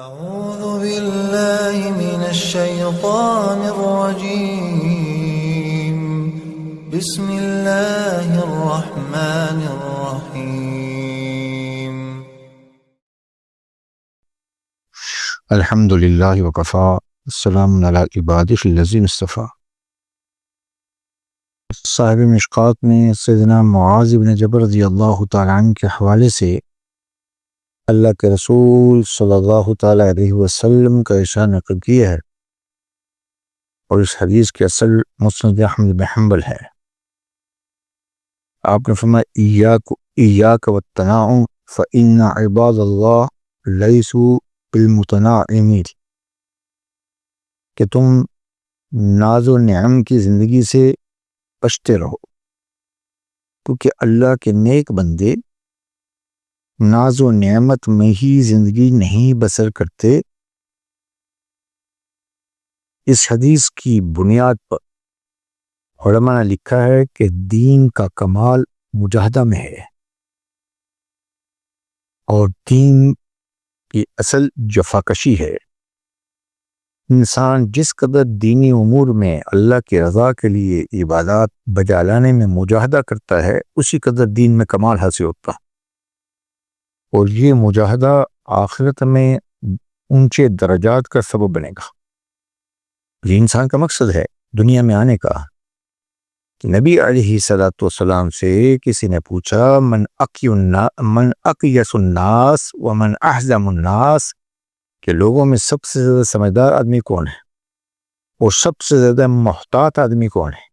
أعوذ بالله من الشيطان الرجيم. بسم الله الرحمن الرحيم. الحمد للہ وکفا السلام علی عبادہ الذین اصطفیٰ۔ صاحب مشکوٰۃ میں سیدنا معاذ بن جبل رضی اللہ تعالیٰ عنہ کے حوالے سے اللہ کے رسول صلی اللہ تعالیٰ علیہ وسلم کا ارشاد نقل کیا ہے، اور اس حدیث کے اصل مسند احمد بن حنبل ہے۔ آپ نے فرمایا ایاک والتناعم فإن عباد اللہ لیسوا بالمتناعمین، کہ تم ناز و نعم کی زندگی سے بچتے رہو، کیونکہ اللہ کے نیک بندے ناز و نعمت میں ہی زندگی نہیں بسر کرتے۔ اس حدیث کی بنیاد پر علماء نے لکھا ہے کہ دین کا کمال مجاہدہ میں ہے، اور دین کی اصل جفاکشی ہے۔ انسان جس قدر دینی امور میں اللہ کی رضا کے لیے عبادات بجا لانے میں مجاہدہ کرتا ہے، اسی قدر دین میں کمال حاصل ہوتا ہے، اور یہ مجاہدہ آخرت میں اونچے درجات کا سبب بنے گا۔ یہ انسان کا مقصد ہے دنیا میں آنے کا۔ نبی علیہ الصلوۃ والسلام سے کسی نے پوچھا من اقیس الناس ومن احزم الناس، کہ لوگوں میں سب سے زیادہ سمجھدار آدمی کون ہے اور سب سے زیادہ محتاط آدمی کون ہے؟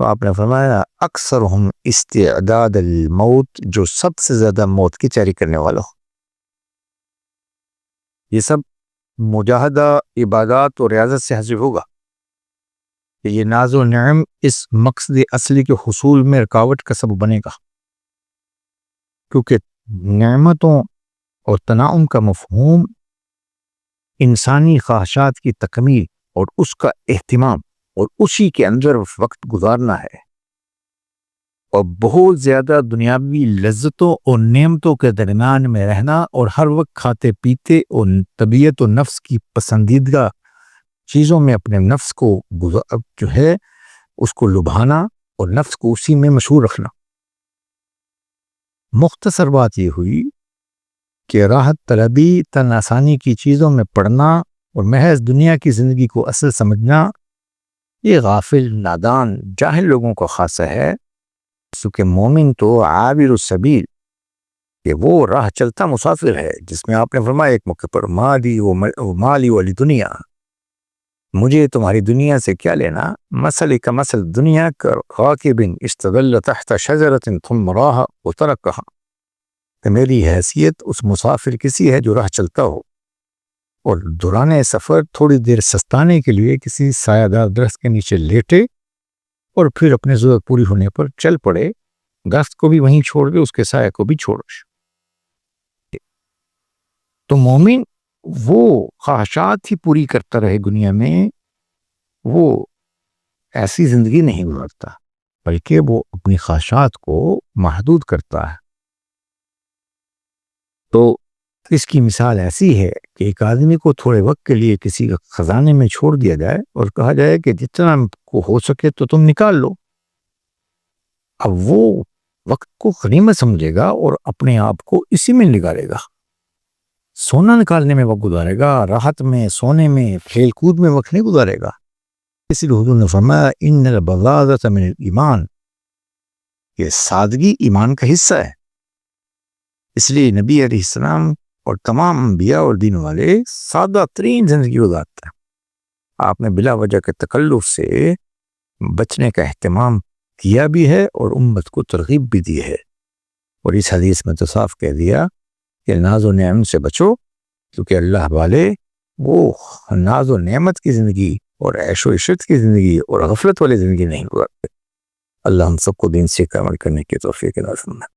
تو آپ نے فرمایا اکثرہم استعداد الموت، جو سب سے زیادہ موت کی تیاری کرنے والا ہو۔ یہ سب مجاہدہ عبادات اور ریاضت سے حاصل ہوگا۔ یہ ناز و نعم اس مقصد اصلی کے حصول میں رکاوٹ کا سبب بنے گا، کیونکہ نعمتوں اور تنعم کا مفہوم انسانی خواہشات کی تکمیل اور اس کا اہتمام اور اسی کے اندر وقت گزارنا ہے، اور بہت زیادہ دنیاوی لذتوں اور نعمتوں کے درمیان میں رہنا، اور ہر وقت کھاتے پیتے اور طبیعت و نفس کی پسندیدہ چیزوں میں اپنے نفس کو اس کو لبھانا اور نفس کو اسی میں مشغول رکھنا۔ مختصر بات یہ ہوئی کہ راحت طلبی، تن آسانی کی چیزوں میں پڑنا اور محض دنیا کی زندگی کو اصل سمجھنا، یہ غافل، نادان، جاہل لوگوں کو خاصہ ہے۔ کیونکہ مومن تو عابر السبیل، کہ وہ راہ چلتا مسافر ہے، جس میں آپ نے فرمایا ایک موقع پر مالی والی دنیا، مجھے تمہاری دنیا سے کیا لینا؟ مثل کا مثل دنیا کا راکب استظل تحت شجرۃ ثم راح وترکها، کہ میری حیثیت اس مسافر کسی ہے جو راہ چلتا ہو، اور دوران سفر تھوڑی دیر سستانے کے لیے کسی سایہ دار درخت کے نیچے لیٹے، اور پھر اپنی ضرورت پوری ہونے پر چل پڑے، درخت کو بھی وہیں چھوڑ دے، اس کے سایہ کو بھی چھوڑ۔ تو مومن وہ خواہشات ہی پوری کرتا رہے دنیا میں، وہ ایسی زندگی نہیں گزارتا، بلکہ وہ اپنی خواہشات کو محدود کرتا ہے۔ تو اس کی مثال ایسی ہے کہ ایک آدمی کو تھوڑے وقت کے لیے کسی خزانے میں چھوڑ دیا جائے اور کہا جائے کہ جتنا کو ہو سکے تو تم نکال لو، اب وہ وقت کو غنیمت سمجھے گا اور اپنے آپ کو اسی میں نکالے گا، سونا نکالنے میں وقت گزارے گا، راحت میں، سونے میں، کھیل کود میں وقت نہیں گزارے گا۔ اسی لیے حضور نے فرمایا ان البذاذۃ من الایمان، یہ سادگی ایمان کا حصہ ہے۔ اس لیے نبی علیہ السلام اور تمام انبیاء اور دین والے سادہ ترین زندگی گزارتے ہیں۔ آپ نے بلا وجہ کے تکلف سے بچنے کا اہتمام کیا بھی ہے اور امت کو ترغیب بھی دی ہے، اور اس حدیث میں تو صاف کہہ دیا کہ ناز و نعم سے بچو، کیونکہ اللہ والے وہ ناز و نعمت کی زندگی اور عیش و عشرت کی زندگی اور غفلت والی زندگی نہیں گزارتے۔ اللہ ہم سب کو دین سے عمل کرنے کی توفیق عطا فرمائے۔